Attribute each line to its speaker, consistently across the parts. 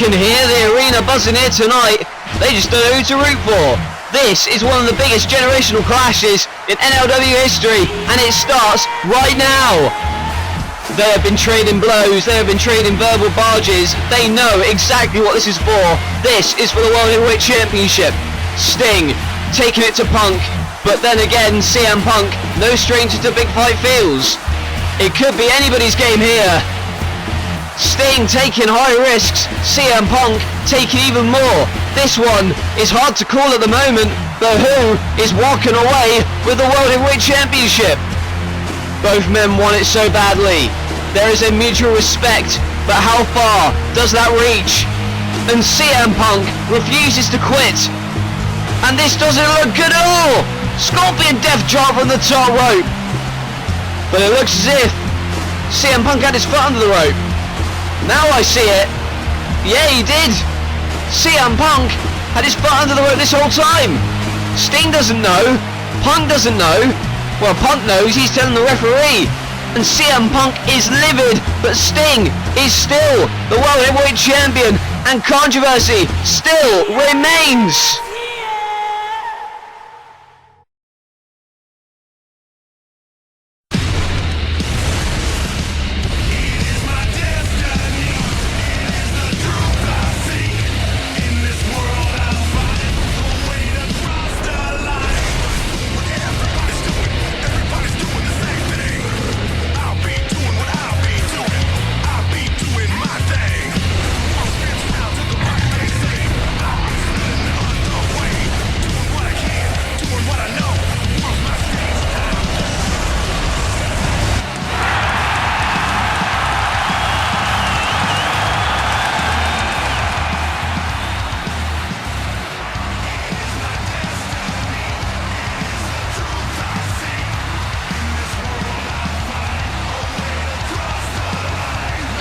Speaker 1: can hear the arena buzzing here tonight. They just don't know who to root for. This is one of the biggest generational clashes in NLW history, and it starts right now. They have been trading blows, they have been trading verbal barges. They know exactly what this is for. This is for the World Heavyweight Championship. Sting taking it to Punk, but then again CM Punk, no stranger to big fight feels. It could be anybody's game here. Sting taking high risks, CM Punk taking even more. This one is hard to call at the moment, but who is walking away with the World Heavyweight Championship? Both men want it so badly. There is a mutual respect, but how far does that reach? And CM Punk refuses to quit. And this doesn't look good at all. Scorpion Death Drop from the top rope. But it looks as if CM Punk had his foot under the rope. Now I see it. Yeah, he did. CM Punk had his foot under the rope this whole time. Sting doesn't know. Punk doesn't know. Well, Punk knows, he's telling the referee. And CM Punk is livid, but Sting is still the World Heavyweight Champion, and controversy still remains.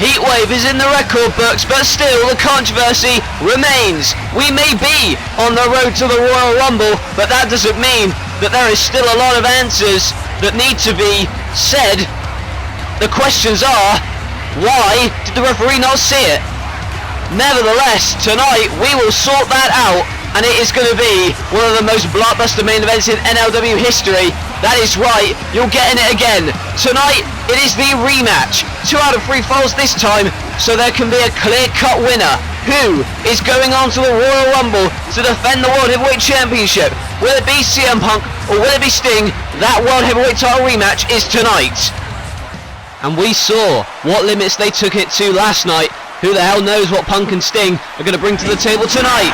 Speaker 1: Heatwave is in the record books, but still the controversy remains. We may be on the road to the Royal Rumble, but that doesn't mean that there is still a lot of answers that need to be said. The questions are, why did the referee not see it? Nevertheless, tonight we will sort that out, and it is going to be one of the most blockbuster main events in NLW history. That is right, you're getting it again. Tonight, it is the rematch. 2 out of 3 falls this time, so there can be a clear-cut winner. Who is going on to the Royal Rumble to defend the World Heavyweight Championship? Will it be CM Punk or will it be Sting? That World Heavyweight title rematch is tonight. And we saw what limits they took it to last night. Who the hell knows what Punk and Sting are going to bring to the table tonight?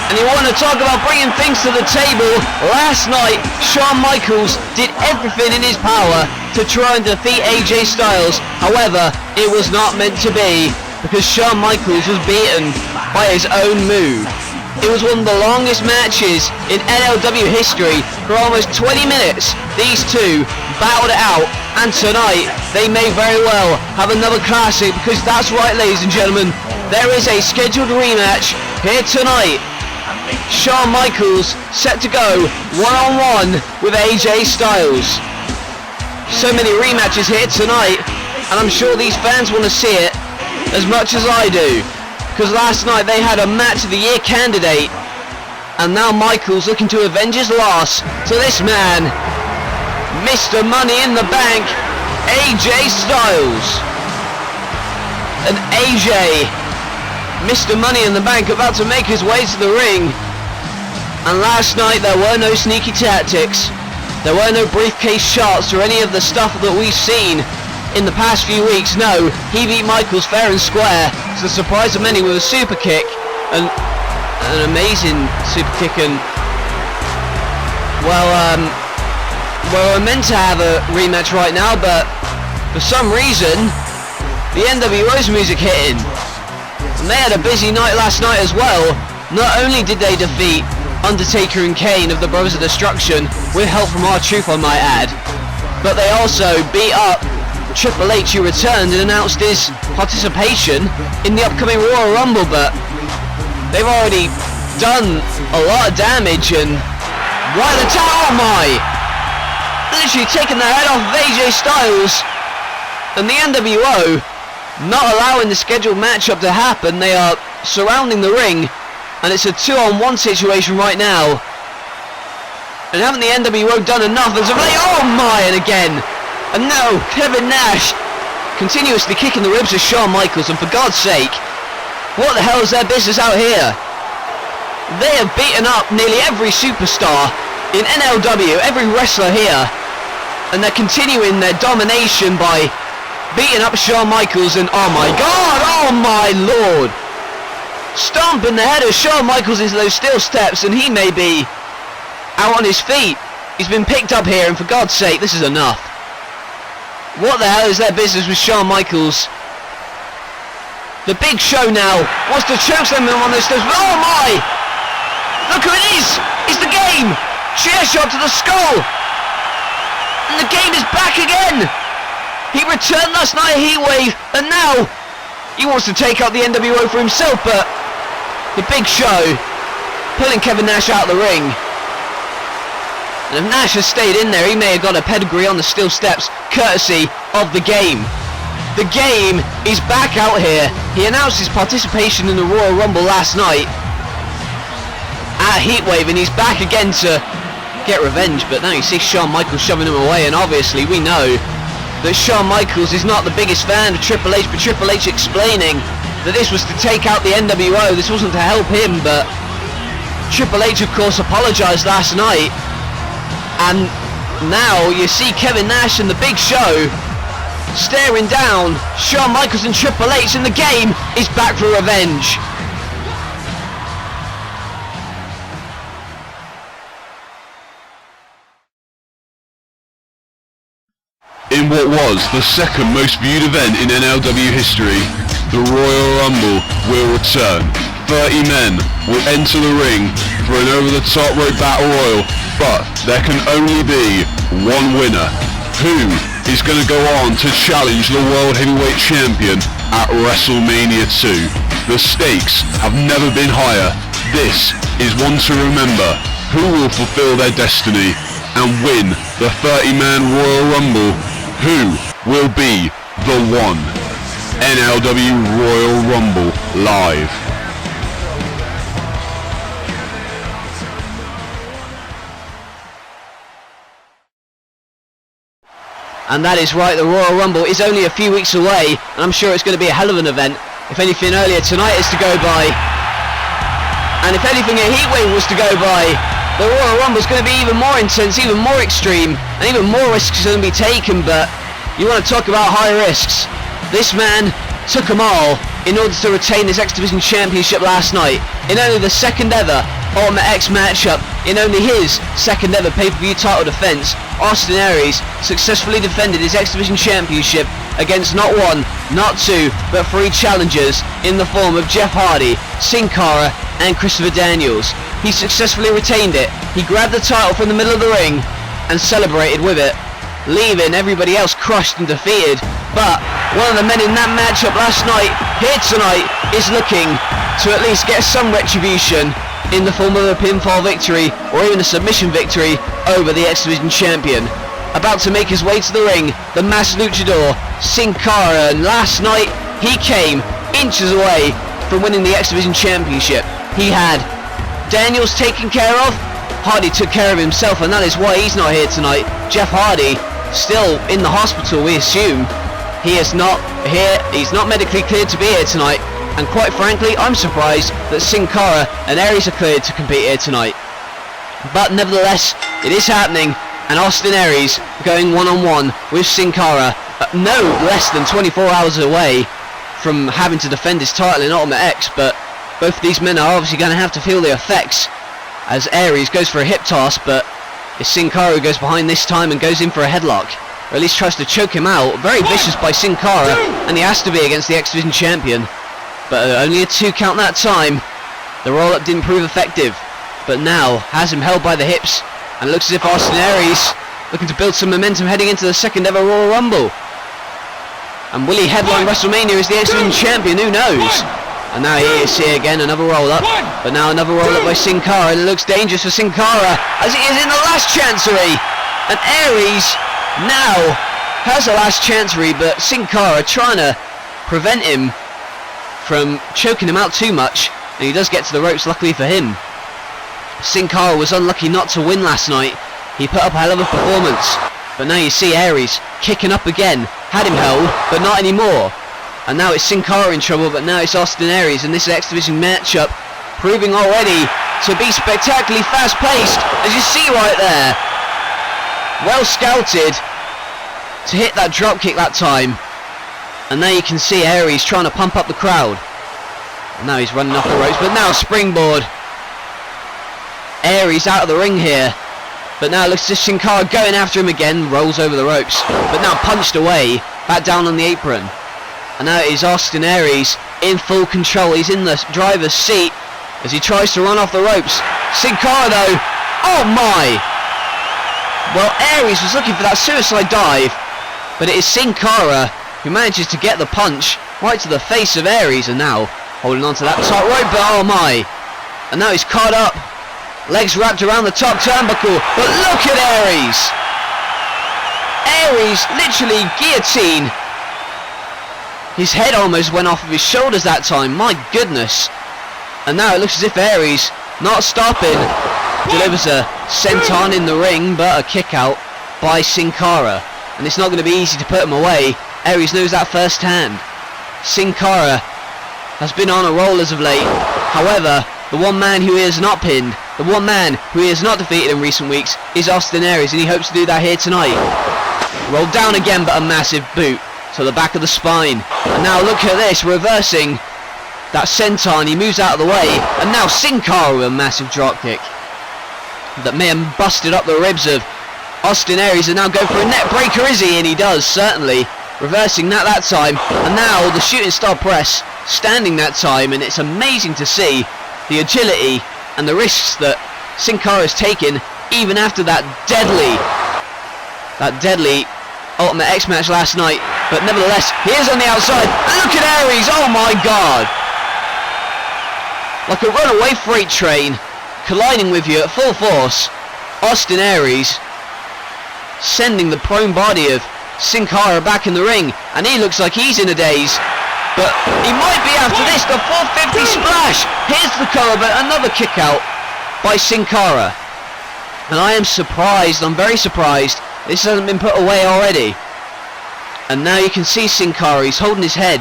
Speaker 1: And you want to talk about bringing things to the table? Last night, Shawn Michaels did everything in his power to try and defeat AJ Styles. However, it was not meant to be, because Shawn Michaels was beaten by his own move. It was one of the longest matches in NLW history. For almost 20 minutes, these two battled it out. And tonight, they may very well have another classic, because that's right, ladies and gentlemen, there is a scheduled rematch here tonight. Shawn Michaels set to go one-on-one with AJ Styles. So many rematches here tonight, and I'm sure these fans want to see it as much as I do, because last night they had a Match of the Year candidate, and now Michaels looking to avenge his loss to this man, Mr. Money in the Bank, AJ Styles. And AJ, Mr. Money in the Bank, about to make his way to the ring. And last night there were no sneaky tactics. There were no briefcase shots or any of the stuff that we've seen in the past few weeks. No, he beat Michaels fair and square, to the surprise of many, with a super kick. And an amazing super kick. And well, we're meant to have a rematch right now, but for some reason the NWO's music hitting. And they had a busy night last night as well. Not only did they defeat Undertaker and Kane of the Brothers of Destruction, with help from R-Truth, I might add, but they also beat up Triple H, who returned and announced his participation in the upcoming Royal Rumble. But they've already done a lot of damage, and why the tower, my! Literally taking the head off of AJ Styles. And the NWO, not allowing the scheduled matchup to happen. They are surrounding the ring, and it's a 2-on-1 situation right now. And haven't the NWO done enough as of late? Oh my, and again. And now, Kevin Nash continuously kicking the ribs of Shawn Michaels, and for God's sake, what the hell is their business out here? They have beaten up nearly every superstar in NLW, every wrestler here, and they're continuing their domination by beating up Shawn Michaels, and oh my God, oh my Lord, stomping the head of Shawn Michaels into those steel steps, and he may be out on his feet. He's been picked up here, and for God's sake, this is enough. What the hell is their business with Shawn Michaels? The Big Show now wants to chokeslam him on those steps. Oh my! Look who it is! It's the Game! Chair shot to the skull! And the Game is back again! He returned last night at Heatwave, and now he wants to take out the NWO for himself, but the Big Show pulling Kevin Nash out of the ring. And if Nash has stayed in there, he may have got a pedigree on the steel steps, courtesy of the Game. The Game is back out here. He announced his participation in the Royal Rumble last night at Heatwave, and he's back again to get revenge. But now you see Shawn Michaels shoving him away, and obviously we know that Shawn Michaels is not the biggest fan of Triple H, but Triple H explaining that this was to take out the NWO, this wasn't to help him, but Triple H of course apologised last night. And now you see Kevin Nash and the Big Show staring down Shawn Michaels and Triple H, and the Game is back for revenge.
Speaker 2: In what was the second most viewed event in NLW history, the Royal Rumble will return. 30 men will enter the ring for an over-the-top rope battle royal, but there can only be one winner. Who is going to go on to challenge the World Heavyweight Champion at WrestleMania 2? The stakes have never been higher. This is one to remember. Who will fulfill their destiny and win the 30-man Royal Rumble? Who will be the one? NLW Royal Rumble live.
Speaker 1: And that is right, the Royal Rumble is only a few weeks away, and I'm sure it's going to be a hell of an event. If anything, earlier tonight is to go by, and if anything a Heatwave was to go by, the Royal Rumble is going to be even more intense, even more extreme, and even more risks are going to be taken. But you want to talk about high risks, this man took them all in order to retain his X Division Championship last night, in only the second ever Ultimate X matchup, in only his second ever pay-per-view title defense. Austin Aries successfully defended his X Division Championship against not one, not two, but three challengers in the form of Jeff Hardy, Sin Cara, and Christopher Daniels. He successfully retained it. He grabbed the title from the middle of the ring and celebrated with it, leaving everybody else crushed and defeated. But one of the men in that matchup last night, here tonight, is looking to at least get some retribution in the form of a pinfall victory or even a submission victory over the X Division Champion. About to make his way to the ring, the masked luchador, Sin Cara, and last night he came inches away from winning the X Division Championship. He had Daniels taken care of, Hardy took care of himself, and that is why he's not here tonight. Jeff Hardy still in the hospital, we assume. He is not here, he's not medically cleared to be here tonight, and quite frankly I'm surprised that Sin Cara and Aries are cleared to compete here tonight. But nevertheless, it is happening, and Austin Aries going one-on-one with Sin Cara, no less than 24 hours away from having to defend his title in Ultimate X. But both of these men are obviously going to have to feel the effects, as Aries goes for a hip toss, but it's Sin Cara who goes behind this time and goes in for a headlock, or at least tries to choke him out. Very vicious by Sin Cara, and he has to be against the X Division Champion. But only a 2 count that time. The roll-up didn't prove effective, but now has him held by the hips, and looks as if Austin Aries looking to build some momentum heading into the second ever Royal Rumble. And will he headline WrestleMania as the X Division Champion? Who knows? And now he is here again, another roll-up, but now another roll-up by Sin Cara, and it looks dangerous for Sin Cara as he is in the last chancery. And Aries now has a last chancery, but Sin Cara trying to prevent him from choking him out too much, and he does get to the ropes, luckily for him. Sin Cara was unlucky not to win last night. He put up a hell of a performance, but now you see Aries kicking up again. Had him held, but not anymore. And now it's Sin Cara in trouble, but now it's Austin Aries, and this X Division matchup proving already to be spectacularly fast-paced, as you see right there. Well scouted to hit that drop kick that time. And now you can see Aries trying to pump up the crowd. And now he's running off the ropes, but now springboard. Aries out of the ring here, but now looks to Sin Cara going after him again, rolls over the ropes, but now punched away, back down on the apron. And now it is Austin Aries in full control. He's in the driver's seat as he tries to run off the ropes. Sin Cara though, oh my! Well, Aries was looking for that suicide dive, but it is Sin Cara who manages to get the punch right to the face of Aries, and now holding on to that top rope, but oh my! And now he's caught up. Legs wrapped around the top turnbuckle, but look at Aries! Aries literally guillotine. His head almost went off of his shoulders that time, my goodness. And now it looks as if Aries, not stopping, delivers a senton in the ring, but a kick out by Sin Cara. And it's not going to be easy to put him away. Aries knows that firsthand. Sin Cara has been on a roll as of late. However, the one man who he has not pinned, the one man who he has not defeated in recent weeks is Austin Aries, and he hopes to do that here tonight. Rolled down again, but a massive boot to the back of the spine. And now look at this, reversing that senton. He moves out of the way, and now Sin Cara with a massive dropkick that may have busted up the ribs of Austin Aries, and now go for a net breaker, is he? And he does, certainly. Reversing that time, and now the shooting star press standing that time, and it's amazing to see the agility and the risks that Sin Cara has taken even after that deadly Ultimate X match last night. But nevertheless, he is on the outside, and look at Aries, oh my god! Like a runaway freight train colliding with you at full force. Austin Aries sending the prone body of Sin Cara back in the ring, and he looks like he's in a daze, but he might be after this. The 450 splash, here's the cover, but another kick out by Sin Cara. And I am surprised, I'm very surprised this hasn't been put away already. And now you can see Sin Cara, he's holding his head,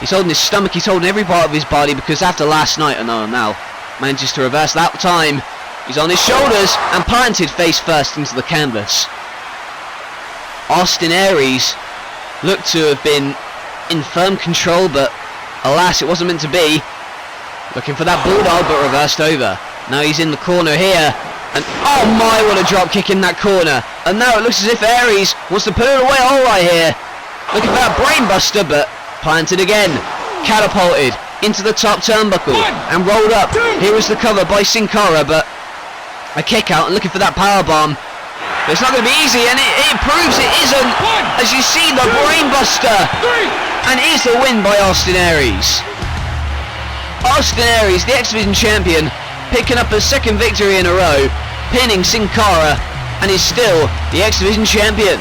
Speaker 1: he's holding his stomach, he's holding every part of his body, because after last night, and now manages to reverse that time. He's on his shoulders and planted face first into the canvas. Austin Aries looked to have been in firm control, but alas, it wasn't meant to be. Looking for that bulldog, but reversed over. Now he's in the corner here, and oh my, what a drop kick in that corner. And now it looks as if Aries wants to put it away all right here. Looking for that brainbuster, but planted again. Catapulted into the top turnbuckle and rolled up. Here is the cover by Sin Cara, but a kick out, and looking for that powerbomb. But it's not going to be easy, and it proves it isn't, as you see the brainbuster, and it is the win by Austin Aries. Austin Aries, the X Division champion, picking up a second victory in a row, pinning Sin Cara, and is still the X Division champion.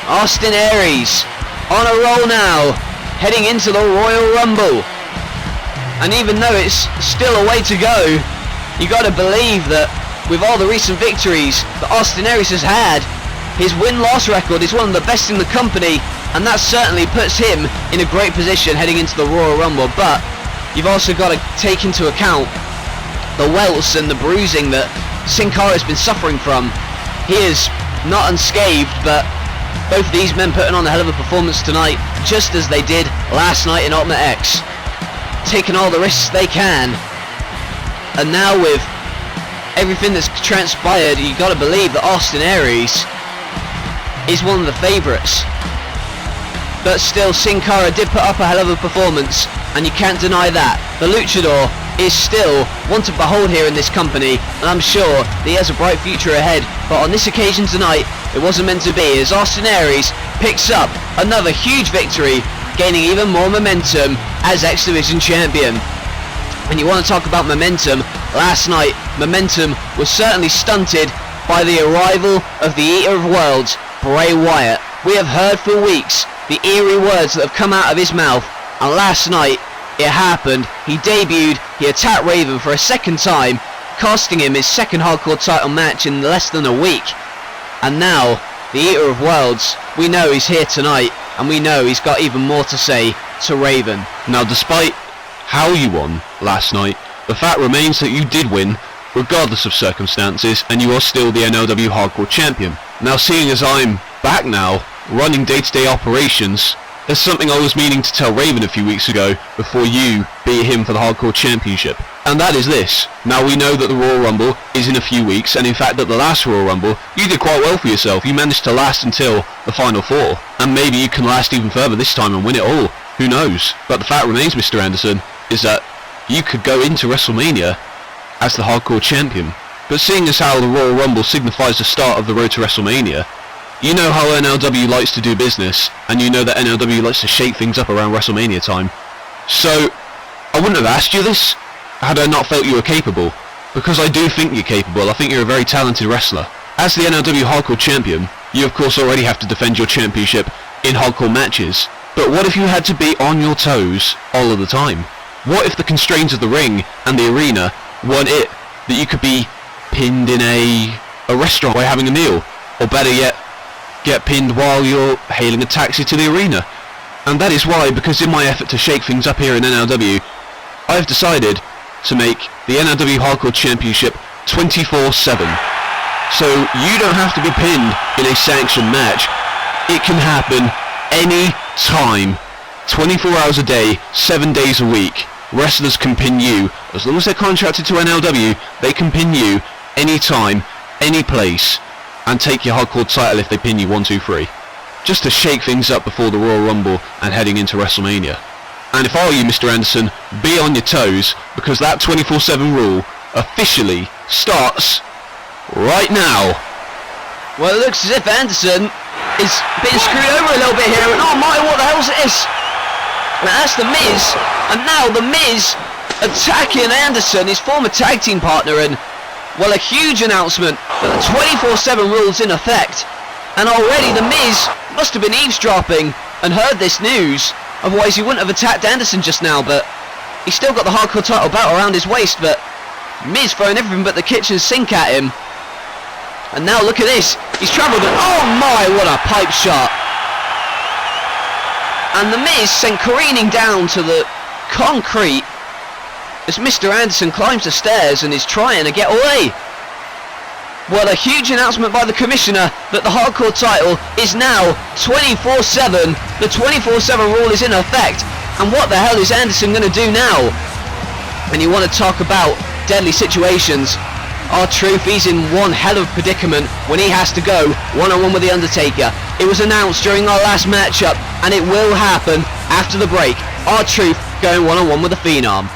Speaker 1: Austin Aries on a roll now, heading into the Royal Rumble. And even though it's still a way to go, you got to believe that with all the recent victories that Austin Aries has had, his win-loss record is one of the best in the company, and that certainly puts him in a great position heading into the Royal Rumble. But you've also got to take into account the welts and the bruising that Sin Cara has been suffering from. He is not unscathed, but both of these men putting on a hell of a performance tonight, just as they did last night in Ultimate X, taking all the risks they can. And now with everything that's transpired, you got to believe that Austin Aries is one of the favourites. But still, Sin Cara did put up a hell of a performance, and you can't deny that. The Luchador is still one to behold here in this company, and I'm sure that he has a bright future ahead. But on this occasion tonight, it wasn't meant to be, as Austin Aries picks up another huge victory, gaining even more momentum as X Division champion. And you want to talk about momentum, last night momentum was certainly stunted by the arrival of the Eater of Worlds, Bray Wyatt. We have heard for weeks the eerie words that have come out of his mouth. And last night, it happened. He debuted, he attacked Raven for a second time, costing him his second hardcore title match in less than a week. And now, the Eater of Worlds, we know he's here tonight, and we know he's got even more to say to Raven.
Speaker 2: Now, despite how you won last night, the fact remains that you did win, regardless of circumstances, and you are still the NLW Hardcore Champion. Now, seeing as I'm back now, running day-to-day operations, there's something I was meaning to tell Raven a few weeks ago before you beat him for the Hardcore Championship. And that is this. Now, we know that the Royal Rumble is in a few weeks, and in fact at the last Royal Rumble, you did quite well for yourself. You managed to last until the Final Four, and maybe you can last even further this time and win it all. Who knows? But the fact remains, Mr. Anderson, is that you could go into WrestleMania as the Hardcore Champion. But seeing as how the Royal Rumble signifies the start of the road to WrestleMania, you know how NLW likes to do business, and you know that NLW likes to shake things up around WrestleMania time. So, I wouldn't have asked you this had I not felt you were capable, because I do think you're capable. I think you're a very talented wrestler. As the NLW Hardcore Champion, you of course already have to defend your championship in hardcore matches, but what if you had to be on your toes all of the time? What if the constraints of the ring and the arena weren't it, that you could be pinned in a restaurant while having a meal, or better yet, get pinned while you're hailing a taxi to the arena? And that is why, because in my effort to shake things up here in NLW, I've decided to make the NLW Hardcore Championship 24/7. So you don't have to be pinned in a sanctioned match. It can happen any time, 24 hours a day, 7 days a week. Wrestlers can pin you. As long as they're contracted to NLW, they can pin you anytime, any place, and take your hardcore title if they pin you 1, 2, 3. Just to shake things up before the Royal Rumble and heading into WrestleMania. And if I were you, Mr. Anderson, be on your toes, because that 24/7 rule officially starts right now.
Speaker 1: Well, it looks as if Anderson is being screwed over a little bit here, and oh my, what the hell's this? Now that's The Miz, and now The Miz attacking Anderson, his former tag team partner, and well, a huge announcement that the 24/7 rule's in effect. And already The Miz must have been eavesdropping and heard this news, otherwise he wouldn't have attacked Anderson just now, but he's still got the hardcore title belt around his waist, but Miz throwing everything but the kitchen sink at him. And now look at this, he's travelled and oh my, what a pipe shot. And The Miz sent careening down to the concrete as Mr. Anderson climbs the stairs and is trying to get away. Well, a huge announcement by the commissioner that the hardcore title is now 24/7. The 24/7 rule is in effect. And what the hell is Anderson going to do now? And you want to talk about deadly situations. R-Truth, he's in one hell of a predicament when he has to go one-on-one with The Undertaker. It was announced during our last matchup, and it will happen after the break. R-Truth going one-on-one with the Phenom.